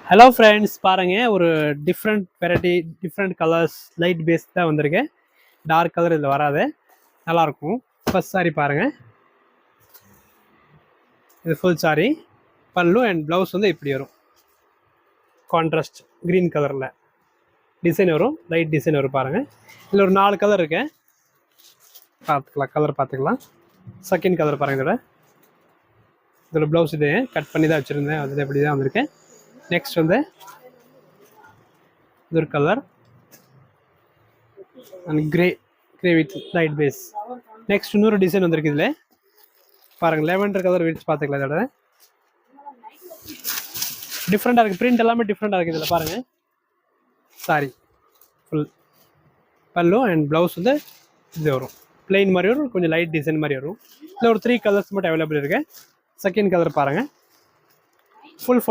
Hello friends, பாருங்க ஒரு different variety, different colours, light base தான் வந்திருக்கு. டார்க் கலர் இதில் வராது, நல்லாயிருக்கும். ஃபர்ஸ்ட் சாரி பாருங்க, இது ஃபுல் சாரி. பல்லு அண்ட் ப்ளவுஸ் வந்து இப்படி வரும். கான்ட்ராஸ்ட் க்ரீன் கலரில் டிசைன் வரும், லைட் டிசைன் வரும். பாருங்க, இதில் ஒரு 4 கலர் இருக்கு, பார்த்துக்கலாம். கலர் பார்த்துக்கலாம். செகண்ட் கலர் பாருங்க. இதோட ப்ளவுஸ் இது கட் பண்ணி தான் வச்சுருந்தேன், அது எப்படி தான் வந்திருக்கு. நெக்ஸ்ட் வந்து இது ஒரு colour and grey with light base. Next இன்னொரு டிசைன் வந்திருக்கு. இதில் பாருங்கள், லெவெண்டர் கலர் விரிச்சு பார்த்துக்கலாம். இதோட டிஃப்ரெண்ட்டாக இருக்குது, பிரிண்ட் எல்லாமே டிஃப்ரெண்ட்டாக இருக்குது. இதில் பாருங்கள், சாரி ஃபுல் பல்லு அண்ட் ப்ளவுஸ் வந்து இது வரும், பிளெயின் மாதிரி வரும், கொஞ்சம் லைட் டிசைன் மாதிரி வரும். இதில் ஒரு 3 கலர்ஸ் மட்டும் அவைலபிள் இருக்குது. செகண்ட் கலர் பாருங்கள், ஃபுல்